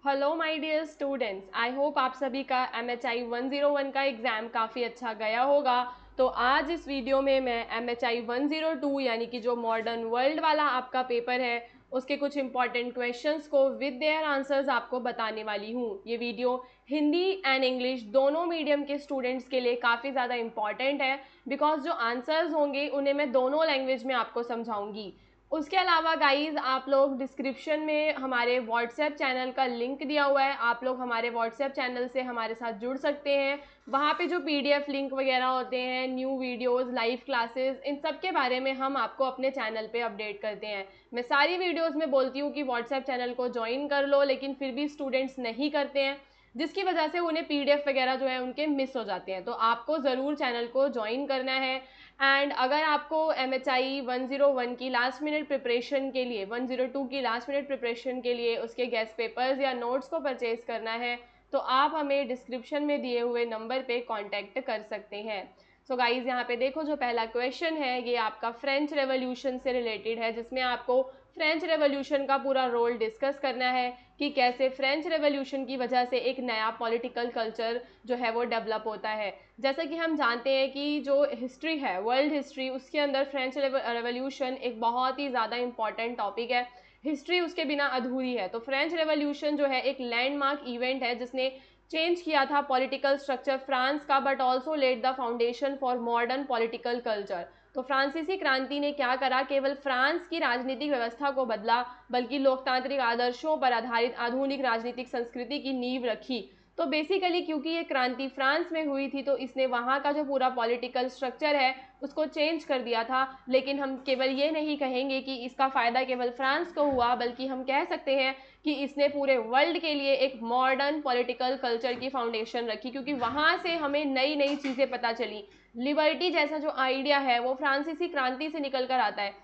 Hello my dear students, I hope आप सभी का MHI 101 का एग्ज़ाम काफ़ी अच्छा गया होगा। तो आज इस वीडियो में मैं MHI 102 यानी कि जो मॉडर्न वर्ल्ड वाला आपका पेपर है उसके कुछ इंपॉर्टेंट क्वेश्चंस को विद देयर आंसर्स आपको बताने वाली हूँ। ये वीडियो हिंदी एंड इंग्लिश दोनों मीडियम के स्टूडेंट्स के लिए काफ़ी ज़्यादा इंपॉर्टेंट है, बिकॉज जो आंसर्स होंगे उन्हें मैं दोनों लैंग्वेज में आपको समझाऊंगी। उसके अलावा गाइज आप लोग डिस्क्रिप्शन में हमारे व्हाट्सएप चैनल का लिंक दिया हुआ है, आप लोग हमारे व्हाट्सएप चैनल से हमारे साथ जुड़ सकते हैं। वहाँ पे जो PDF लिंक वगैरह होते हैं, न्यू वीडियोस, लाइव क्लासेस, इन सब के बारे में हम आपको अपने चैनल पे अपडेट करते हैं। मैं सारी वीडियोस में बोलती हूँ कि व्हाट्सएप चैनल को ज्वाइन कर लो, लेकिन फिर भी स्टूडेंट्स नहीं करते हैं, जिसकी वजह से उन्हें PDF वगैरह जो है उनके मिस हो जाते हैं। तो आपको ज़रूर चैनल को ज्वाइन करना है। एंड अगर आपको MHI 101 की लास्ट मिनट प्रिपरेशन के लिए, 102 की लास्ट मिनट प्रिपरेशन के लिए उसके गेस्ट पेपर्स या नोट्स को परचेज करना है तो आप हमें डिस्क्रिप्शन में दिए हुए नंबर पे कांटेक्ट कर सकते हैं। सो गाइज यहाँ पे देखो, जो पहला क्वेश्चन है ये आपका फ्रेंच रेवोल्यूशन से रिलेटेड है, जिसमें आपको फ्रेंच रेवोल्यूशन का पूरा रोल डिस्कस करना है कि कैसे फ्रेंच रेवोल्यूशन की वजह से एक नया पॉलिटिकल कल्चर जो है वो डेवलप होता है। जैसा कि हम जानते हैं कि जो हिस्ट्री है, वर्ल्ड हिस्ट्री, उसके अंदर फ्रेंच रेवोल्यूशन एक बहुत ही ज़्यादा इंपॉर्टेंट टॉपिक है। हिस्ट्री उसके बिना अधूरी है। तो फ्रेंच रेवोल्यूशन जो है एक लैंडमार्क इवेंट है जिसने चेंज किया था पॉलिटिकल स्ट्रक्चर फ्रांस का, but also led the foundation for modern political culture. तो फ्रांसीसी क्रांति ने क्या करा, केवल फ्रांस की राजनीतिक व्यवस्था को बदला, बल्कि लोकतांत्रिक आदर्शों पर आधारित आधुनिक राजनीतिक संस्कृति की नींव रखी। तो बेसिकली क्योंकि ये क्रांति फ्रांस में हुई थी तो इसने वहाँ का जो पूरा पॉलिटिकल स्ट्रक्चर है उसको चेंज कर दिया था। लेकिन हम केवल ये नहीं कहेंगे कि इसका फ़ायदा केवल फ्रांस को हुआ, बल्कि हम कह सकते हैं कि इसने पूरे वर्ल्ड के लिए एक मॉडर्न पॉलिटिकल कल्चर की फाउंडेशन रखी, क्योंकि वहाँ से हमें नई नई चीज़ें पता चली। लिबर्टी जैसा जो आइडिया है वो फ्रांसीसी क्रांति से निकल कर आता है।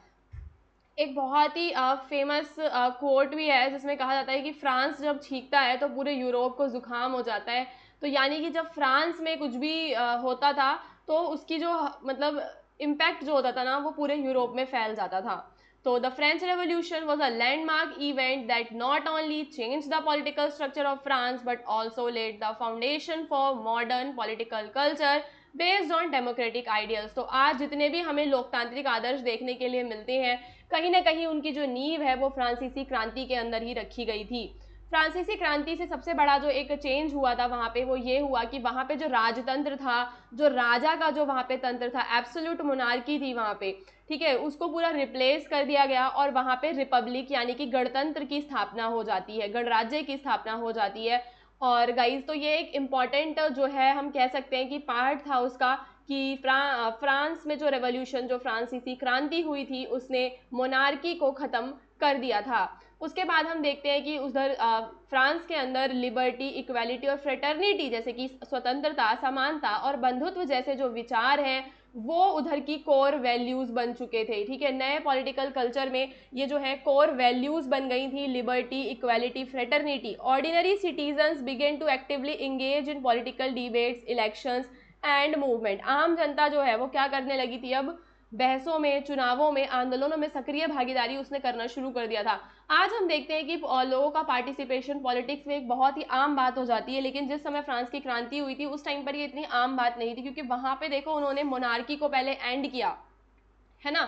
एक बहुत ही फेमस कोट भी है जिसमें कहा जाता है कि फ्रांस जब छींकता है तो पूरे यूरोप को जुकाम हो जाता है। तो यानी कि जब फ्रांस में कुछ भी होता था तो उसकी जो मतलब इम्पैक्ट जो होता था ना वो पूरे यूरोप में फैल जाता था। तो the French revolution was a landmark event that not only change the political structure of France but also led the foundation for modern political culture based on democratic ideals. तो आज जितने भी हमें लोकतांत्रिक आदर्श देखने के लिए मिलते हैं, कहीं ना कहीं उनकी जो नींव है वो फ्रांसीसी क्रांति के अंदर ही रखी गई थी। फ्रांसीसी क्रांति से सबसे बड़ा जो एक चेंज हुआ था वहाँ पे वो ये हुआ कि वहाँ पे जो राजतंत्र था, जो राजा का जो वहाँ पे तंत्र था, एब्सोल्यूट मोनार्की थी वहाँ पे, ठीक है, उसको पूरा रिप्लेस कर दिया गया और वहाँ पे रिपब्लिक यानी कि गणतंत्र की स्थापना हो जाती है, गणराज्य की स्थापना हो जाती है। और गाइज तो ये एक इम्पॉर्टेंट जो है हम कह सकते हैं कि पार्ट था उसका कि फ्रांस में जो रेवोल्यूशन, जो फ्रांसीसी क्रांति हुई थी, उसने मोनार्की को ख़त्म कर दिया था। उसके बाद हम देखते हैं कि उधर फ्रांस के अंदर लिबर्टी, इक्वालिटी और फ्रेटर्निटी जैसे कि स्वतंत्रता, समानता और बंधुत्व जैसे जो विचार हैं वो उधर की कोर वैल्यूज़ बन चुके थे। ठीक है, नए पॉलिटिकल कल्चर में ये जो है कोर वैल्यूज़ बन गई थी, liberty, equality, fraternity. Ordinary citizens began to actively engage in political debates, elections and movement. आम जनता जो है वो क्या करने लगी थी, अब बहसों में, चुनावों में, आंदोलनों में सक्रिय भागीदारी उसने करना शुरू कर दिया था। आज हम देखते हैं कि लोगों का पार्टिसिपेशन पॉलिटिक्स में एक बहुत ही आम बात हो जाती है, लेकिन जिस समय फ्रांस की क्रांति हुई थी उस टाइम पर ये इतनी आम बात नहीं थी, क्योंकि वहां पे देखो उन्होंने मोनार्की को पहले एंड किया, है ना।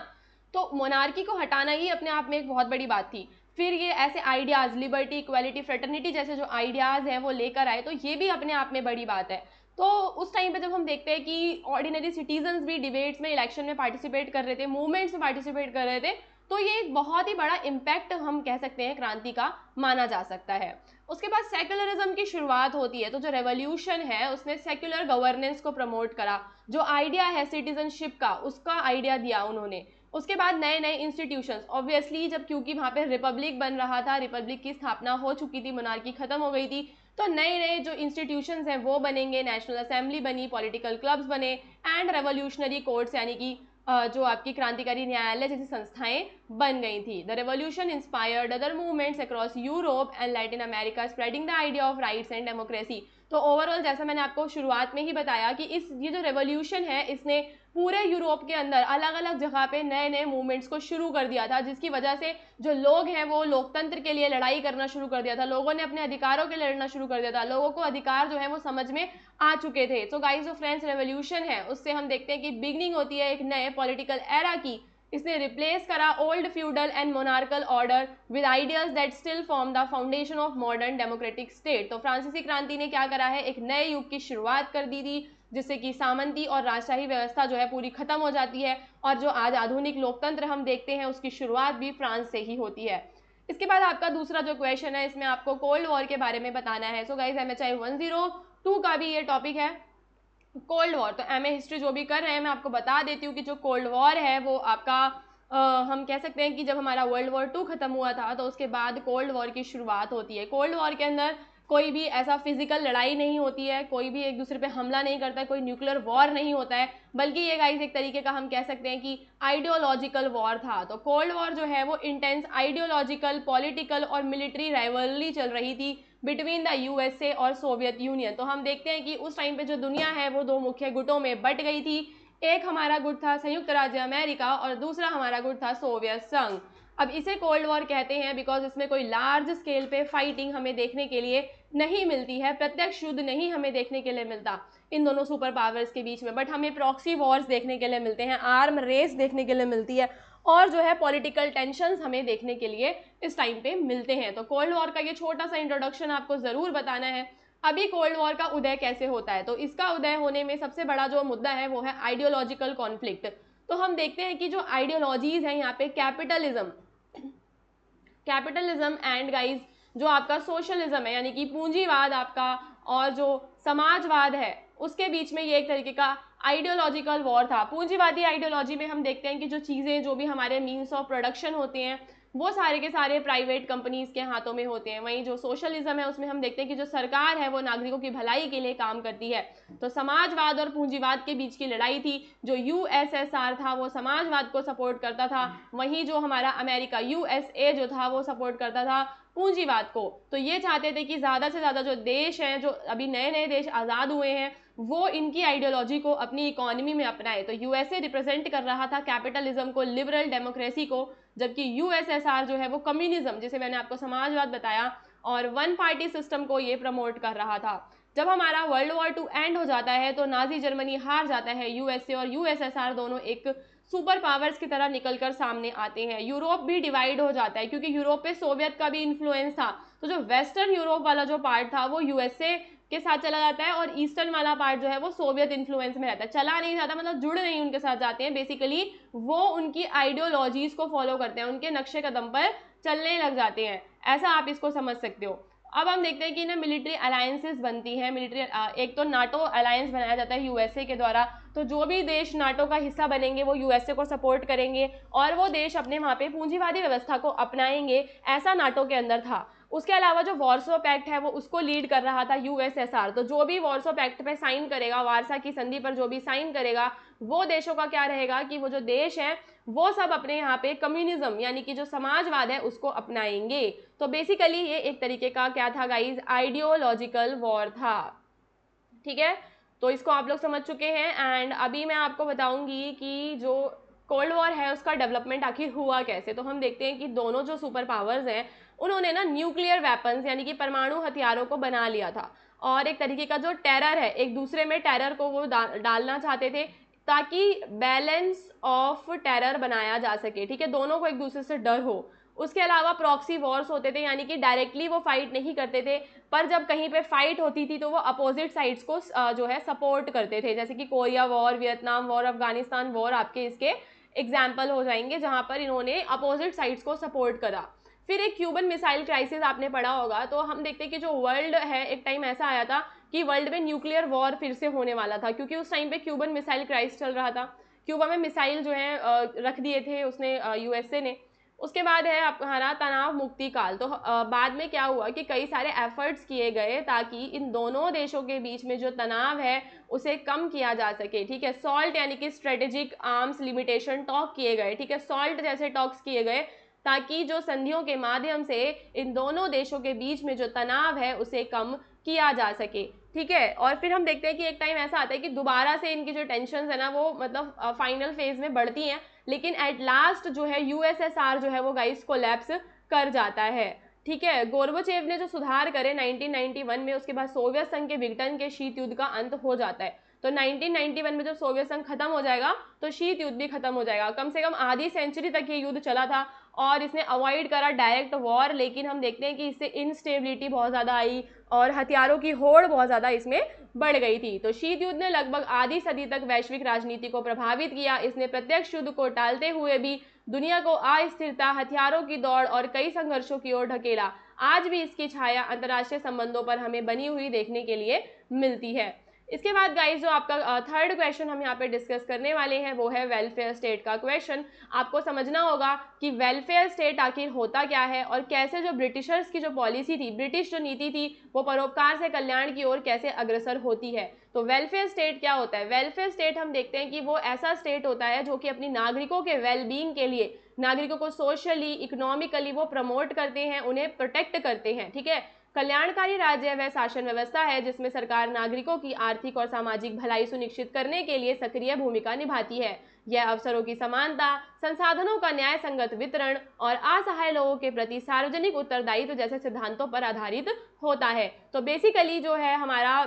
तो मोनार्की को हटाना ही अपने आप में एक बहुत बड़ी बात थी। फिर ये ऐसे आइडियाज, लिबर्टी, इक्वालिटी, फ्रेटर्निटी जैसे जो आइडियाज हैं वो लेकर आए, तो ये भी अपने आप में बड़ी बात है। तो उस टाइम पे जब हम देखते हैं कि ऑर्डिनरी सिटीजन्स भी डिबेट्स में, इलेक्शन में पार्टिसिपेट कर रहे थे, मूवमेंट्स में पार्टिसिपेट कर रहे थे, तो ये एक बहुत ही बड़ा इम्पैक्ट हम कह सकते हैं क्रांति का माना जा सकता है। उसके बाद सेक्युलरिज्म की शुरुआत होती है। तो जो रेवोल्यूशन है उसने सेक्युलर गवर्नेंस को प्रमोट करा, जो आइडिया है सिटीजनशिप का उसका आइडिया दिया उन्होंने। उसके बाद नए नए इंस्टीट्यूशंस, ऑब्वियसली जब क्योंकि वहाँ पे रिपब्लिक बन रहा था, रिपब्लिक की स्थापना हो चुकी थी, मोनार्की खत्म हो गई थी, तो नए नए जो इंस्टीट्यूशंस हैं वो बनेंगे, नेशनल असेंबली बनी, पॉलिटिकल क्लब्स बने एंड रेवोल्यूशनरी कोर्ट्स यानी कि जो आपकी क्रांतिकारी न्यायालय जैसी संस्थाएं बन गई थी। The revolution inspired other movements across Europe and Latin America spreading the idea of rights and democracy. तो ओवरऑल जैसा मैंने आपको शुरुआत में ही बताया कि ये जो रेवोल्यूशन है इसने पूरे यूरोप के अंदर अलग अलग जगह पे नए नए मूवमेंट्स को शुरू कर दिया था, जिसकी वजह से जो लोग हैं वो लोकतंत्र के लिए लड़ाई करना शुरू कर दिया था, लोगों ने अपने अधिकारों के लिए लड़ना शुरू कर दिया था, लोगों को अधिकार जो है वो समझ में आ चुके थे। सो गाइस, जो फ्रेंच रेवोल्यूशन है उससे हम देखते हैं कि बिगनिंग होती है एक नए पॉलिटिकल एरा की। इसने रिप्लेस करा old feudal and monarchal order with ideas that still form the foundation of modern democratic state. तो फ्रांसीसी क्रांति ने क्या करा है, एक नए युग की शुरुआत कर दी थी, जिससे कि सामंती और राजशाही व्यवस्था जो है पूरी खत्म हो जाती है, और जो आज आधुनिक लोकतंत्र हम देखते हैं उसकी शुरुआत भी फ्रांस से ही होती है। इसके बाद आपका दूसरा जो क्वेश्चन है, इसमें आपको कोल्ड वॉर के बारे में बताना है। सो गाइस, MHI 102 का भी ये टॉपिक है कोल्ड वॉर। तो MA हिस्ट्री जो भी कर रहे हैं मैं आपको बता देती हूँ कि जो कोल्ड वॉर है वो आपका हम कह सकते हैं कि जब हमारा वर्ल्ड वॉर 2 खत्म हुआ था तो उसके बाद कोल्ड वॉर की शुरुआत होती है। कोल्ड वॉर के अंदर कोई भी ऐसा फिजिकल लड़ाई नहीं होती है, कोई भी एक दूसरे पे हमला नहीं करता है, कोई न्यूक्लियर वॉर नहीं होता है, बल्कि ये गाइस एक तरीके का हम कह सकते हैं कि आइडियोलॉजिकल वॉर था। तो कोल्ड वॉर जो है वो इंटेंस आइडियोलॉजिकल, पॉलिटिकल और मिलिट्री राइवलरी चल रही थी बिटवीन द USA और सोवियत यूनियन। तो हम देखते हैं कि उस टाइम पे जो दुनिया है वो दो मुख्य गुटों में बट गई थी। एक हमारा गुट था संयुक्त राज्य अमेरिका और दूसरा हमारा गुट था सोवियत संघ। अब इसे कोल्ड वॉर कहते हैं बिकॉज इसमें कोई लार्ज स्केल पे फाइटिंग हमें देखने के लिए नहीं मिलती है, प्रत्यक्ष युद्ध नहीं हमें देखने के लिए मिलता इन दोनों सुपर पावर्स के बीच में, बट हमें प्रॉक्सी वॉर्स देखने के लिए मिलते हैं, आर्म रेस देखने के लिए मिलती है, और जो है पॉलिटिकल टेंशंस हमें देखने के लिए इस टाइम पे मिलते हैं। तो कोल्ड वॉर का ये छोटा सा इंट्रोडक्शन आपको जरूर बताना है। अभी कोल्ड वॉर का उदय कैसे होता है, तो इसका उदय होने में सबसे बड़ा जो मुद्दा है वो है आइडियोलॉजिकल कॉन्फ्लिक्ट। तो हम देखते हैं कि जो आइडियोलॉजीज हैं यहाँ पे कैपिटलिज्म एंड गाइज जो आपका सोशलिज्म है यानी कि पूंजीवाद आपका, और जो समाजवाद है उसके बीच में ये एक तरीके का आइडियोलॉजिकल वॉर था। पूंजीवादी आइडियोलॉजी में हम देखते हैं कि जो चीज़ें जो भी हमारे मीन्स ऑफ प्रोडक्शन होते हैं वो सारे के सारे प्राइवेट कंपनीज के हाथों में होते हैं। वहीं जो सोशलिज्म है उसमें हम देखते हैं कि जो सरकार है वो नागरिकों की भलाई के लिए काम करती है। तो समाजवाद और पूंजीवाद के बीच की लड़ाई थी। जो USSR था वो समाजवाद को सपोर्ट करता था, वहीं जो हमारा अमेरिका USA जो था वो सपोर्ट करता था पूंजीवाद को। तो ये चाहते थे कि ज़्यादा से ज़्यादा जो देश हैं, जो अभी नए नए देश आज़ाद हुए हैं, वो इनकी आइडियोलॉजी को अपनी इकोनॉमी में अपनाए। तो USA रिप्रेजेंट कर रहा था कैपिटलिज्म को, लिबरल डेमोक्रेसी को, जबकि USSR जो है वो कम्युनिज्म, जिसे मैंने आपको समाजवाद बताया, और वन पार्टी सिस्टम को ये प्रमोट कर रहा था। जब हमारा वर्ल्ड वॉर 2 एंड हो जाता है तो नाजी जर्मनी हार जाता है, USA और USSR दोनों एक सुपर पावर्स की तरह निकलकर सामने आते हैं। यूरोप भी डिवाइड हो जाता है क्योंकि यूरोप पे सोवियत का भी इन्फ्लुएंस था। तो जो वेस्टर्न यूरोप वाला जो पार्ट था वो USA के साथ चला जाता है, और ईस्टर्न वाला पार्ट जो है वो सोवियत इन्फ्लुएंस में रहता है। चला नहीं जाता मतलब जुड़ नहीं उनके साथ जाते हैं, बेसिकली वो उनकी आइडियोलॉजीज को फॉलो करते हैं, उनके नक्शे कदम पर चलने लग जाते हैं। ऐसा आप इसको समझ सकते हो। अब हम देखते हैं कि ना मिलिट्री अलायंसेस बनती हैं। एक तो नाटो अलायंस बनाया जाता है USA के द्वारा। तो जो भी देश नाटो का हिस्सा बनेंगे वो USA को सपोर्ट करेंगे और वो देश अपने वहाँ पे पूंजीवादी व्यवस्था को अपनाएंगे, ऐसा नाटो के अंदर था। उसके अलावा जो वॉर्सो पैक्ट है वो उसको लीड कर रहा था USSR। तो जो भी वॉर्सो पैक्ट पे साइन करेगा, वारसा की संधि पर जो भी साइन करेगा, वो देशों का क्या रहेगा कि वो जो देश है वो सब अपने यहाँ पे कम्युनिज्म यानी कि जो समाजवाद है उसको अपनाएंगे। तो बेसिकली ये एक तरीके का क्या था गाइज, आइडियोलॉजिकल वॉर था। ठीक है, तो इसको आप लोग समझ चुके हैं। एंड अभी मैं आपको बताऊंगी कि जो कोल्ड वॉर है उसका डेवलपमेंट आखिर हुआ कैसे। तो हम देखते हैं कि दोनों जो सुपर पावर्स हैं उन्होंने ना न्यूक्लियर वेपन्स यानी कि परमाणु हथियारों को बना लिया था, और एक तरीके का जो टेरर है, एक दूसरे में टेरर को वो डालना चाहते थे ताकि बैलेंस ऑफ टेरर बनाया जा सके। ठीक है, दोनों को एक दूसरे से डर हो। उसके अलावा प्रॉक्सी वॉर्स होते थे यानी कि डायरेक्टली वो फाइट नहीं करते थे, पर जब कहीं पे फाइट होती थी तो वो अपोजिट साइड्स को जो है सपोर्ट करते थे, जैसे कि Korea war, Vietnam war, Afghanistan war आपके इसके एग्जाम्पल हो जाएंगे जहां पर इन्होंने अपोजिट साइड्स को सपोर्ट करा। फिर एक क्यूबन मिसाइल क्राइसिस आपने पढ़ा होगा। तो हम देखते हैं कि जो वर्ल्ड है, एक टाइम ऐसा आया था कि वर्ल्ड में न्यूक्लियर वॉर फिर से होने वाला था, क्योंकि उस टाइम पे क्यूबन मिसाइल क्राइसिस चल रहा था। क्यूबा में मिसाइल जो है रख दिए थे उसने USA ने। उसके बाद है हमारा तनाव मुक्ति काल। तो बाद में क्या हुआ कि कई सारे एफर्ट्स किए गए ताकि इन दोनों देशों के बीच में जो तनाव है उसे कम किया जा सके, ठीक है। सॉल्ट यानी कि स्ट्रेटेजिक आर्म्स लिमिटेशन टॉक किए गए, ठीक है, सॉल्ट जैसे टॉक्स किए गए ताकि जो संधियों के माध्यम से इन दोनों देशों के बीच में जो तनाव है उसे कम किया जा सके, ठीक है। और फिर हम देखते हैं कि एक टाइम ऐसा आता है कि दोबारा से इनकी जो टेंशन है ना वो मतलब फाइनल फेज में बढ़ती हैं, लेकिन एट लास्ट जो है यूएसएसआर जो है वो गाइस कोलैप्स कर जाता है, ठीक है। गोर्बाचेव ने जो सुधार करे 1991 में, उसके बाद सोवियत संघ के विघटन के शीत युद्ध का अंत हो जाता है। तो 1991 में जब सोवियत संघ खत्म हो जाएगा तो शीत युद्ध भी खत्म हो जाएगा। कम से कम आधी सेंचुरी तक ये युद्ध चला था और इसने अवॉइड करा डायरेक्ट वॉर, लेकिन हम देखते हैं कि इससे इनस्टेबिलिटी बहुत ज़्यादा आई और हथियारों की होड़ बहुत ज़्यादा इसमें बढ़ गई थी। तो शीत युद्ध ने लगभग आधी सदी तक वैश्विक राजनीति को प्रभावित किया। इसने प्रत्यक्ष युद्ध को टालते हुए भी दुनिया को अस्थिरता, हथियारों की दौड़ और कई संघर्षों की ओर ढकेला। आज भी इसकी छाया अंतर्राष्ट्रीय संबंधों पर हमें बनी हुई देखने के लिए मिलती है। इसके बाद गाइस जो आपका थर्ड क्वेश्चन हम यहाँ पे डिस्कस करने वाले हैं वो है वेलफेयर स्टेट का क्वेश्चन। आपको समझना होगा कि वेलफेयर स्टेट आखिर होता क्या है और कैसे जो ब्रिटिशर्स की जो पॉलिसी थी, ब्रिटिश जो नीति थी, वो परोपकार से कल्याण की ओर कैसे अग्रसर होती है। तो वेलफेयर स्टेट क्या होता है? वेलफेयर स्टेट हम देखते हैं कि वो ऐसा स्टेट होता है जो कि अपनी नागरिकों के वेलबींग के लिए, नागरिकों को सोशली, इकोनॉमिकली वो प्रमोट करते हैं, उन्हें प्रोटेक्ट करते हैं, ठीक है। कल्याणकारी राज्य वह शासन व्यवस्था है जिसमें सरकार नागरिकों की आर्थिक और सामाजिक भलाई सुनिश्चित करने के लिए सक्रिय भूमिका निभाती है। यह अवसरों की समानता, संसाधनों का न्याय संगत वितरण और असहाय लोगों के प्रति सार्वजनिक उत्तरदायित्व जैसे सिद्धांतों पर आधारित होता है। तो बेसिकली जो है हमारा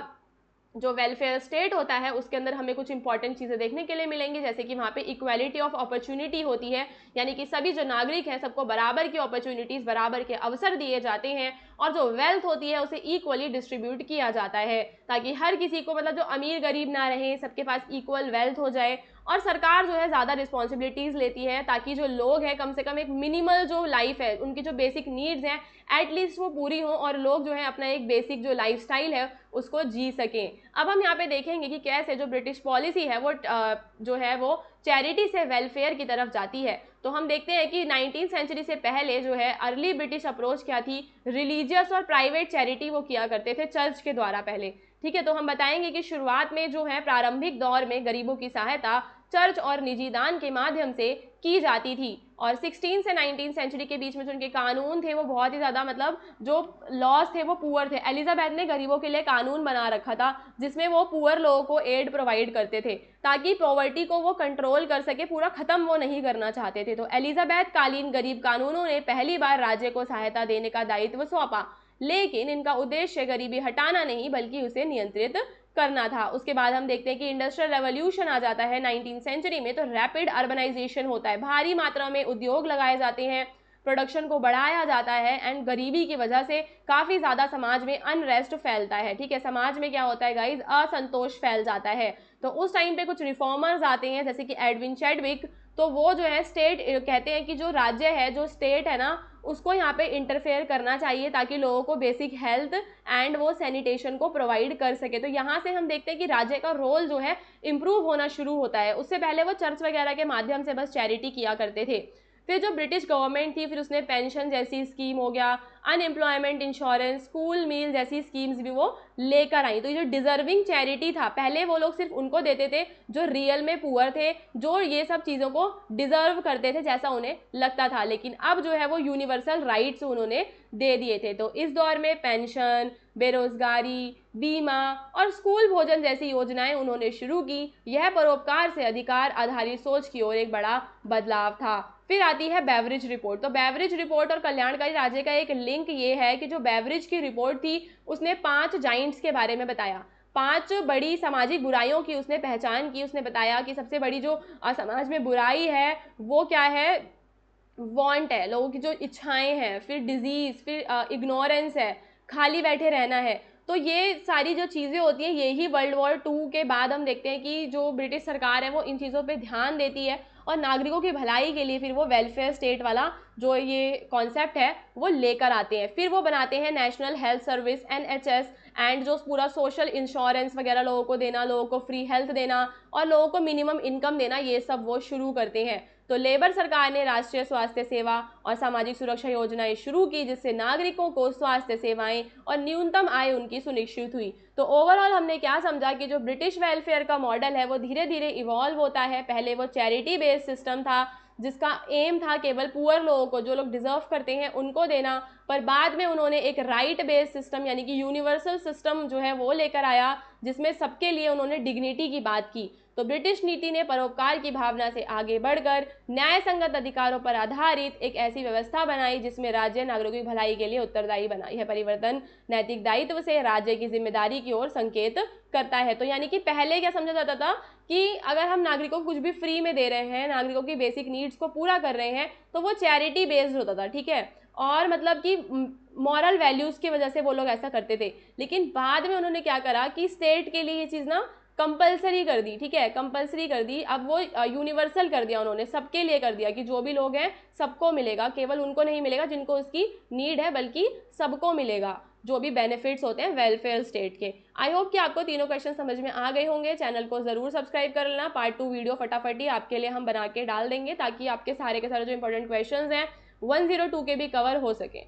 जो वेलफेयर स्टेट होता है उसके अंदर हमें कुछ इंपॉर्टेंट चीज़ें देखने के लिए मिलेंगी, जैसे कि वहाँ पे इक्वालिटी ऑफ अपॉर्चुनिटी होती है, यानी कि सभी जो नागरिक हैं सबको बराबर की अपॉर्चुनिटीज़, बराबर के अवसर दिए जाते हैं, और जो वेल्थ होती है उसे इक्वली डिस्ट्रीब्यूट किया जाता है ताकि हर किसी को, मतलब जो अमीर गरीब ना रहे, सबके पास इक्वल वेल्थ हो जाए। और सरकार जो है ज़्यादा रिस्पॉन्सिबिलिटीज़ लेती है ताकि जो लोग हैं कम से कम एक मिनिमल जो लाइफ है, उनकी जो बेसिक नीड्स हैं एटलीस्ट वो पूरी हो और लोग जो है अपना एक बेसिक जो लाइफस्टाइल है उसको जी सकें। अब हम यहाँ पे देखेंगे कि कैसे जो ब्रिटिश पॉलिसी है वो जो है वो चैरिटी से वेलफेयर की तरफ जाती है। तो हम देखते हैं कि 19वीं सेंचुरी से पहले जो है अर्ली ब्रिटिश अप्रोच क्या थी, रिलीजियस और प्राइवेट चैरिटी वो किया करते थे चर्च के द्वारा पहले, ठीक है। तो हम बताएंगे कि शुरुआत में जो है प्रारंभिक दौर में गरीबों की सहायता चर्च और निजी दान के माध्यम से की जाती थी, और 16 से 19 सेंचुरी के बीच में जो उनके कानून थे वो बहुत ही ज़्यादा, मतलब जो लॉज थे वो पुअर थे। एलिजाबेथ ने गरीबों के लिए कानून बना रखा था जिसमें वो पुअर लोगों को एड प्रोवाइड करते थे ताकि पॉवर्टी को वो कंट्रोल कर सके, पूरा ख़त्म वो नहीं करना चाहते थे। तो एलिजाबेथ कालीन गरीब कानूनों ने पहली बार राज्य को सहायता देने का दायित्व सौंपा, लेकिन इनका उद्देश्य गरीबी हटाना नहीं बल्कि उसे नियंत्रित करना था। उसके बाद हम देखते हैं कि इंडस्ट्रियल रेवोल्यूशन आ जाता है 19वीं सेंचुरी में। तो रैपिड अर्बनाइजेशन होता है, भारी मात्रा में उद्योग लगाए जाते हैं, प्रोडक्शन को बढ़ाया जाता है, एंड गरीबी की वजह से काफ़ी ज़्यादा समाज में अनरेस्ट फैलता है, ठीक है। समाज में क्या होता है गाइज, असंतोष फैल जाता है। तो उस टाइम पे कुछ रिफॉर्मर्स आते हैं जैसे कि एडविन चैडविक। तो वो जो है स्टेट कहते हैं कि जो राज्य है, जो स्टेट है ना, उसको यहाँ पे इंटरफेयर करना चाहिए ताकि लोगों को बेसिक हेल्थ एंड वो सैनिटेशन को प्रोवाइड कर सके। तो यहाँ से हम देखते हैं कि राज्य का रोल जो है इम्प्रूव होना शुरू होता है। उससे पहले वो चर्च वगैरह के माध्यम से बस चैरिटी किया करते थे। फिर जो ब्रिटिश गवर्नमेंट थी, फिर उसने पेंशन जैसी स्कीम हो गया, अनएम्प्लॉयमेंट इंश्योरेंस, स्कूल मील जैसी स्कीम्स भी वो लेकर आई। तो ये जो डिजर्विंग चैरिटी था, पहले वो लोग सिर्फ उनको देते थे जो रियल में पुअर थे, जो ये सब चीज़ों को डिजर्व करते थे जैसा उन्हें लगता था, लेकिन अब जो है वो यूनिवर्सल राइट्स उन्होंने दे दिए थे। तो इस दौर में पेंशन, बेरोजगारी, बीमा और स्कूल भोजन जैसी योजनाएं उन्होंने शुरू की। यह परोपकार से अधिकार आधारित सोच की ओर एक बड़ा बदलाव था। फिर आती है बेवरेज रिपोर्ट। तो बेवरेज रिपोर्ट और कल्याणकारी राज्य का एक लिंक ये है कि जो बेवरेज की रिपोर्ट थी उसने 5 जाइंट्स के बारे में बताया, 5 बड़ी सामाजिक बुराइयों की उसने पहचान की। उसने बताया कि सबसे बड़ी जो समाज में बुराई है वो क्या है, वांट है, लोगों की जो इच्छाएं हैं, फिर डिजीज, फिर इग्नोरेंस है, खाली बैठे रहना है। तो ये सारी जो चीज़ें होती हैं, यही वर्ल्ड वॉर 2 के बाद हम देखते हैं कि जो ब्रिटिश सरकार है वो इन चीज़ों पे ध्यान देती है और नागरिकों की भलाई के लिए फिर वो वेलफेयर स्टेट वाला जो ये कॉन्सेप्ट है वो लेकर आते हैं। फिर वो बनाते हैं national health service NHS, and जो पूरा सोशल इंश्योरेंस वगैरह लोगों को देना, लोगों को फ्री हेल्थ देना और लोगों को मिनिमम इनकम देना, ये सब वो शुरू करते हैं। तो लेबर सरकार ने राष्ट्रीय स्वास्थ्य सेवा और सामाजिक सुरक्षा योजनाएं शुरू की, जिससे नागरिकों को स्वास्थ्य सेवाएं और न्यूनतम आय उनकी सुनिश्चित हुई। तो ओवरऑल हमने क्या समझा कि जो ब्रिटिश वेलफेयर का मॉडल है वो धीरे धीरे इवॉल्व होता है। पहले वो चैरिटी बेस्ड सिस्टम था, जिसका एम था केवल पुअर लोगों को, जो लोग डिजर्व करते हैं उनको देना, पर बाद में उन्होंने एक राइट बेस्ड सिस्टम यानी कि यूनिवर्सल सिस्टम जो है वो लेकर आया, जिसमें सबके लिए उन्होंने डिग्निटी की बात की। तो ब्रिटिश नीति ने परोपकार की भावना से आगे बढ़कर न्याय संगत अधिकारों पर आधारित एक ऐसी व्यवस्था बनाई जिसमें राज्य नागरिकों की भलाई के लिए उत्तरदायी बनाई है। परिवर्तन नैतिक दायित्व से राज्य की जिम्मेदारी की ओर संकेत करता है। तो यानी कि पहले क्या समझा जाता था कि अगर हम नागरिकों को कुछ भी फ्री में दे रहे हैं, नागरिकों की बेसिक नीड्स को पूरा कर रहे हैं, तो वो चैरिटी बेस्ड होता था, ठीक है, और मतलब कि मॉरल वैल्यूज की वजह से वो लोग ऐसा करते थे। लेकिन बाद में उन्होंने क्या करा कि स्टेट के लिए ये चीज़ ना कंपलसरी कर दी, ठीक है, कंपलसरी कर दी। अब वो यूनिवर्सल कर दिया, उन्होंने सबके लिए कर दिया कि जो भी लोग हैं सबको मिलेगा, केवल उनको नहीं मिलेगा जिनको उसकी नीड है, बल्कि सबको मिलेगा जो भी बेनिफिट्स होते हैं वेलफेयर स्टेट के। आई होप कि आपको तीनों क्वेश्चन समझ में आ गए होंगे। चैनल को जरूर सब्सक्राइब कर लेना। पार्ट 2 वीडियो फटाफट ही आपके लिए हम बना के डाल देंगे, ताकि आपके सारे के सारे जो इंपॉर्टेंट क्वेश्चंस हैं 102 के भी कवर हो सके।